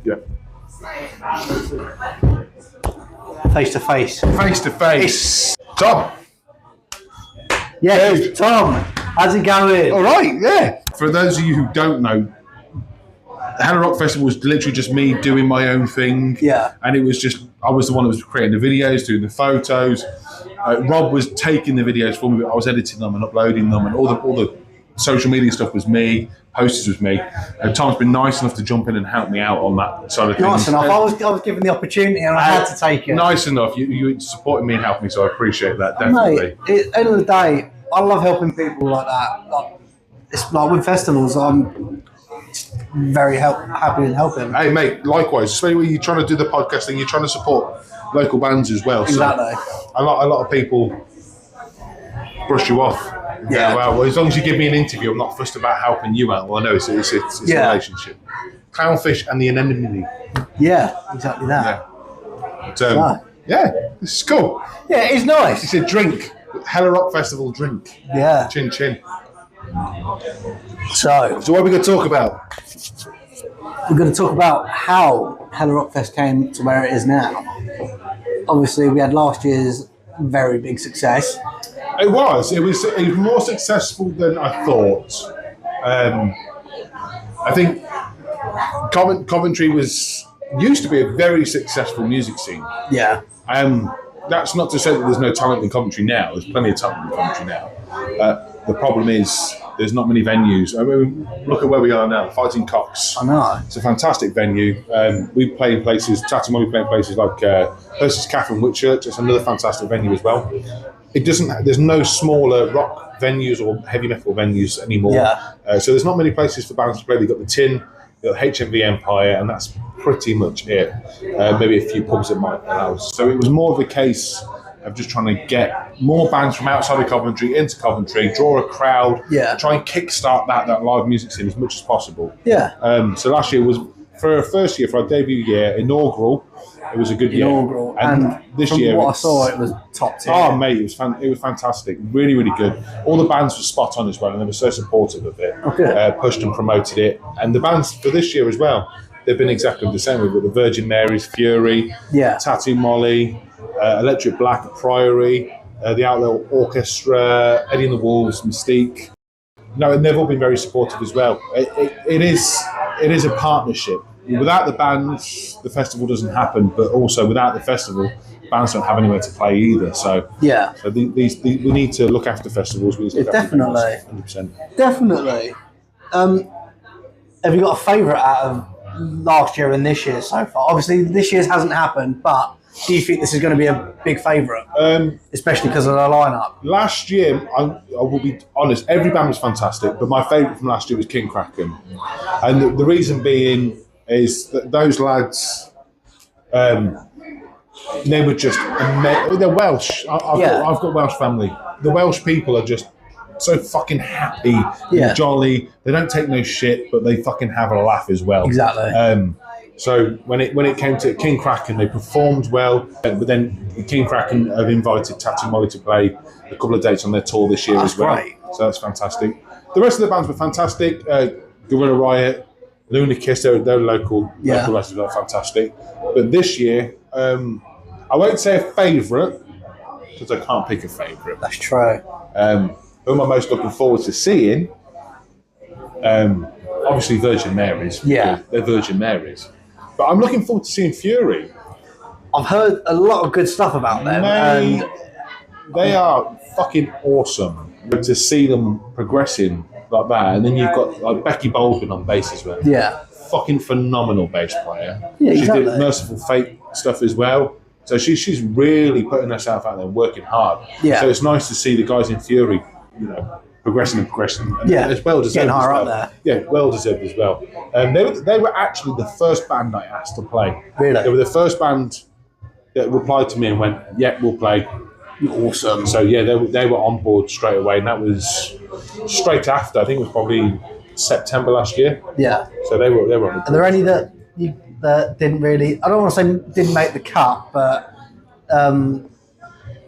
Yeah. Face to face. Face to face. Tom. Yeah, Tom. How's it going? All right, yeah. For those of you who don't know, the Hello Rock Festival was literally just me doing my own thing. Yeah. And it was just, I was the one that was creating the videos, doing the photos. Rob was taking the videos for me, but I was editing them and uploading them, and all the social media stuff was me, posters was me. Tom's been nice enough to jump in and help me out on that side of things. Nice enough. I was given the opportunity and I had to take it. Nice enough. You supported me and helped me, so I appreciate that, definitely. Mate, at the end of the day, I love helping people like that. It's like with festivals, I'm very happy and helping. Hey, mate, likewise. Especially when you're trying to do the podcast thing, you're trying to support local bands as well. Exactly. So a lot of people brush you off. Yeah. Well, as long as you give me an interview, I'm not fussed about helping you out. Well, I know it's a relationship. Clownfish and the anemone. Yeah, exactly that. Yeah. Yeah, this is cool. Yeah, it's nice. It's a drink. Hello Rock Festival drink. Yeah. Chin chin. So what are we going to talk about? We're going to talk about how Hello Rock Fest came to where it is now. Obviously, we had last year's very big success. It was more successful than I thought. I think Coventry used to be a very successful music scene. Yeah. That's not to say that there's no talent in Coventry now. There's plenty of talent in Coventry now. The problem is there's not many venues. I mean, look at where we are now, Fighting Cocks. I know. It's a fantastic venue. We play in places, Tatty Molly play in places like Hurst's Cafe and Whitchurch. It's another fantastic venue as well. There's no smaller rock venues or heavy metal venues anymore. Yeah. So there's not many places for bands to play. They've got the Tin, they've got HMV Empire, and that's pretty much it. Maybe a few pubs that might allow. So it was more of a case of just trying to get more bands from outside of Coventry into Coventry, draw a crowd, try and kickstart that live music scene as much as possible. Yeah. So last year was, for our first year, for our debut year, inaugural, it was a good year. And this from year, what I saw, it was top tier. Oh, mate, it was fantastic. Really, really good. All the bands were spot on as well, and they were so supportive of it. Okay. Pushed and promoted it. And the bands for this year as well, they've been exactly the same. We've got the Virgin Mary's, Fury, Tattoo Molly, Electric Black at Priory, the Outlaw Orchestra, Eddie and the Wolves, Mystique. No, they've all been very supportive as well. It is a partnership. Without the bands, the festival doesn't happen. But also, without the festival, bands don't have anywhere to play either. So we need to look after festivals. We need to look after bands, 100%. Definitely. Have you got a favourite out of last year and this year so far? Obviously, this year's hasn't happened, but do you think this is going to be a big favourite? Especially because of the lineup. Last year, I will be honest, every band was fantastic, but my favourite from last year was King Kraken. And the reason being is that those lads, they were just amazing. They're Welsh. I've got Welsh family. The Welsh people are just so fucking happy and jolly. They don't take no shit, but they fucking have a laugh as well. Exactly. So when it came to King Kraken, they performed well. But then King Kraken have invited Tattoo Molly to play a couple of dates on their tour this year as well. Great. So that's fantastic. The rest of the bands were fantastic. Gorilla Riot, Luna Kiss, they're local. Local bands are fantastic. But this year, I won't say a favourite because I can't pick a favourite. That's true. Who am I most looking forward to seeing? Obviously Virgin Mary's. Yeah. They're Virgin Mary's. But I'm looking forward to seeing Fury. I've heard a lot of good stuff about them. They are fucking awesome. To see them progressing like that. And then you've got like Becky Baldwin on bass as well. Yeah. Fucking phenomenal bass player. Yeah, she exactly. did Merciful Fate stuff as well. So she's really putting herself out there and working hard. Yeah. So it's nice to see the guys in Fury, progressing. And it's well deserved. Getting higher as well. up there. Yeah, well deserved as well. They were actually the first band I asked to play. Really? They were the first band that replied to me and went, "Yeah, we'll play." Awesome. So yeah, they were on board straight away, and that was straight after. I think it was probably September last year. Yeah. So they were on the board. Are there any that didn't really? I don't want to say didn't make the cut, but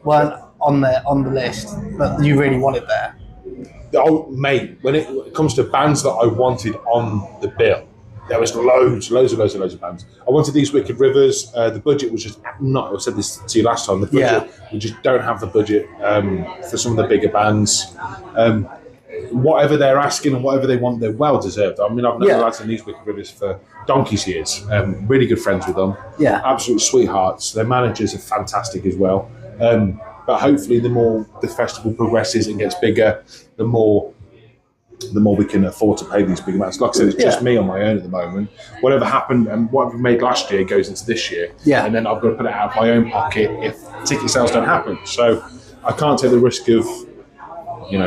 weren't on the list, but you really wanted there. Oh, mate, when it comes to bands that I wanted on the bill, There was loads of bands. I wanted these Wicked Rivers. The budget was just not. I said this to you last time. The budget, we just don't have the budget for some of the bigger bands. Whatever they're asking and whatever they want, they're well deserved. I mean, I've known the lads in these Wicked Rivers for donkey's years. Really good friends with them. Yeah, absolute sweethearts. Their managers are fantastic as well. But hopefully, the more the festival progresses and gets bigger, the more we can afford to pay these big amounts. Like I said, it's just me on my own at the moment. Whatever happened and what we made last year goes into this year. Yeah. And then I've got to put it out of my own pocket if ticket sales don't happen. So I can't take the risk of,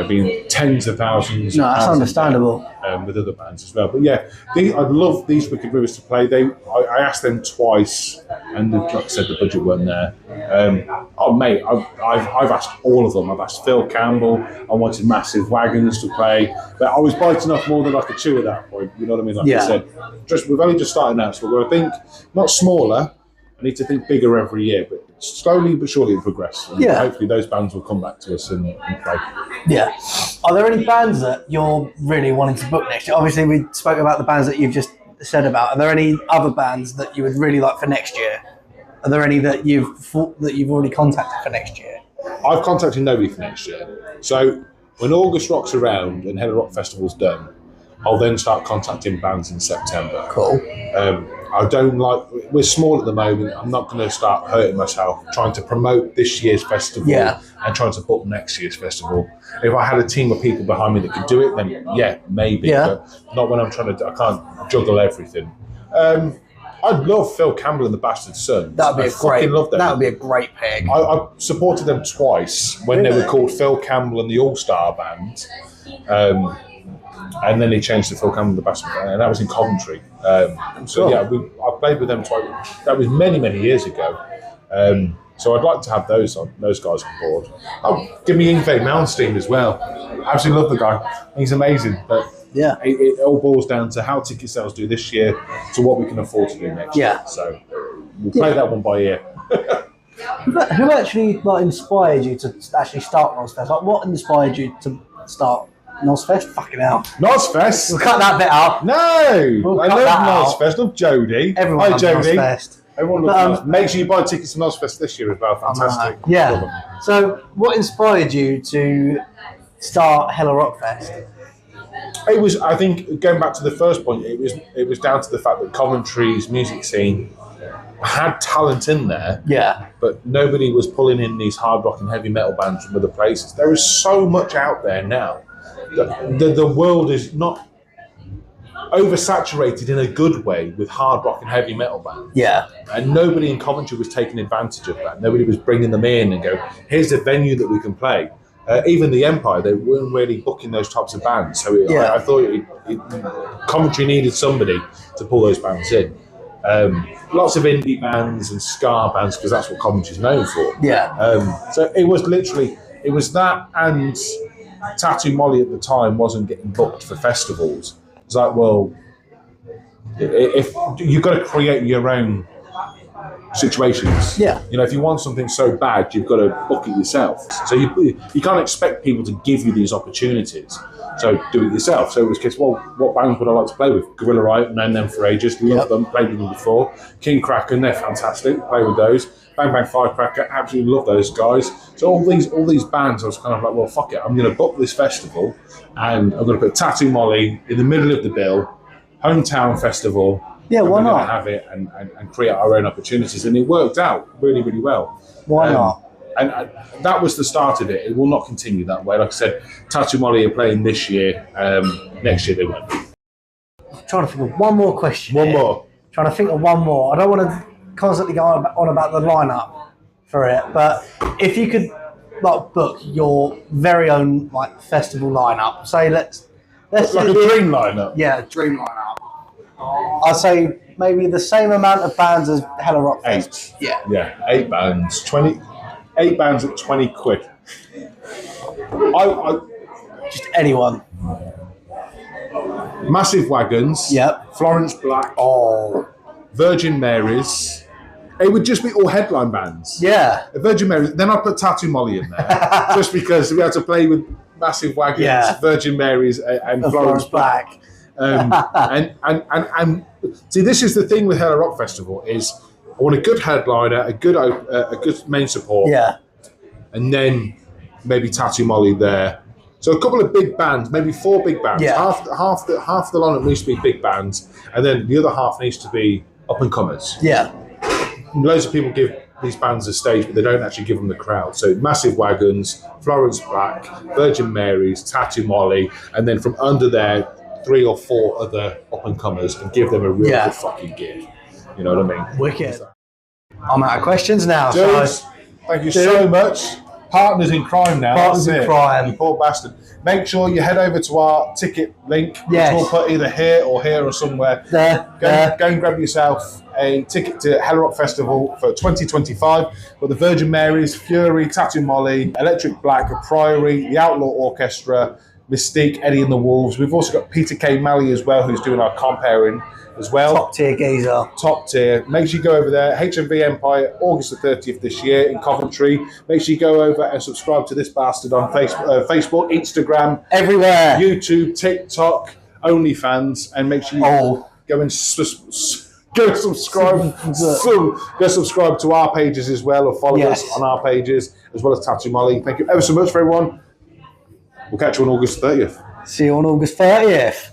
being tens of thousands. No, that's understandable. With other bands as well. But yeah, I'd love these Wicked Rivers to play. I asked them twice, and like I said, the budget weren't there. Mate, I've asked all of them. I've asked Phil Campbell. I wanted Massive Wagons to play, but I was biting off more than I could chew at that point. You know what I mean? Like I said, we've only just started now, so we're going to think not smaller. I need to think bigger every year, but slowly but surely it'll progress. And hopefully those bands will come back to us and play. Yeah. Are there any bands that you're really wanting to book next year? Obviously, we spoke about the bands that you've just said about. Are there any other bands that you would really like for next year? Are there any that you've already contacted for next year? I've contacted nobody for next year. So when August Rock's around and Hello Rock Festival's done, I'll then start contacting bands in September. Cool. I don't we're small at the moment. I'm not going to start hurting myself trying to promote this year's festival and trying to book next year's festival. If I had a team of people behind me that could do it, then maybe. But not when I'm trying to, I can't juggle everything. I'd love Phil Campbell and the Bastard Sons. That would be a great pick. I supported them twice when they were called Phil Campbell and the All-Star Band. And then they changed to Phil Campbell and the Bastard Band, and that was in Coventry. I played with them twice. That was many, many years ago. So I'd like to have those guys on board. Give me Yngwie Malmsteen as well. I absolutely love the guy. He's amazing. But it all boils down to how ticket sales do this year to what we can afford to do next year. So we'll play that one by ear. Who actually inspired you to actually start Nosfest? What inspired you to start Nosfest? Fucking hell. Nosfest? We'll cut that bit out. No! I love Nosfest. I love Jodie. Everyone loves Jodie. Nosfest. Everyone loves Nosfest. Make sure you buy tickets to Nosfest this year as well. Fantastic. Yeah. So what inspired you to start Hello Rock Fest? It was, I think, going back to the first point, it was down to the fact that Coventry's music scene had talent in there, but nobody was pulling in these hard rock and heavy metal bands from other places. There is so much out there now. The world is not oversaturated in a good way with hard rock and heavy metal bands. Yeah. And nobody in Coventry was taking advantage of that. Nobody was bringing them in and go, here's a venue that we can play. Even the Empire, they weren't really booking those types of bands. So I thought Coventry needed somebody to pull those bands in. Lots of indie bands and ska bands, because that's what Coventry's known for. Yeah. So it was that, and Tattoo Molly at the time wasn't getting booked for festivals. It's like, well, if you've got to create your own situations. Yeah. If you want something so bad, you've got to book it yourself. So you can't expect people to give you these opportunities. So do it yourself. So it was a case, well, what bands would I like to play with? Gorilla Riot, known them for ages, love them, played with them before. King Kraken, they're fantastic, play with those. Bang Bang Firecracker, absolutely love those guys. So all these bands, I was kind of like, well, fuck it, I'm going to book this festival, and I'm going to put Tattoo Molly in the middle of the bill, hometown festival. Yeah, why not? Have it and create our own opportunities, and it worked out really, really well. Why not? And that was the start of it. It will not continue that way. Like I said, Tattoo Molly are playing this year. Next year they won't. I'm trying to think of one more question. One more. Trying to think of one more. I don't want to constantly go on about the lineup for it, but if you could book your very own festival lineup, say let's like a dream lineup. Yeah, a dream lineup. I'd say maybe the same amount of bands as Hello Rock Fest. 8. Yeah, 8 bands. 8 bands at 20 quid. I just anyone. Massive Wagons. Yep. Florence Black. Oh. Virgin Mary's. It would just be all headline bands. Yeah. Virgin Mary's. Then I'd put Tattoo Molly in there. Just because we had to play with Massive Wagons, Virgin Mary's and Florence Black. And see, this is the thing with Hella Rock Festival is I want a good headliner, a good main support, and then maybe Tattoo Molly there. So a couple of big bands, maybe 4 big bands. Yeah. Half the lineup needs to be big bands, and then the other half needs to be up and comers. Yeah. Loads of people give these bands a stage, but they don't actually give them the crowd. So Massive Wagons, Florence Black, Virgin Marys, Tattoo Molly, and then from under there, 3 or 4 other up and comers, and give them a real good fucking gig. You know what I mean? Wicked. I'm out of questions now. Dudes, thank you so much. Partners in crime now. Partners in crime. You poor bastard. Make sure you head over to our ticket link, which we'll put either here or somewhere. Go and grab yourself a ticket to Hella Rock Festival for 2025. Got the Virgin Marys, Fury, Tattoo Molly, Electric Black, Priory, the Outlaw Orchestra, Mystique, Eddie and the Wolves. We've also got Peter K. Malley as well, who's doing our comparing as well. Top tier geezer. Top tier. Make sure you go over there. HMV Empire, August the 30th this year in Coventry. Make sure you go over and subscribe to this bastard on Facebook, Instagram, everywhere, YouTube, TikTok, OnlyFans, and make sure you go and subscribe. Go subscribe to our pages as well, or follow us on our pages, as well as Tattoo Molly. Thank you ever so much for everyone. We'll catch you on August 30th. See you on August 30th.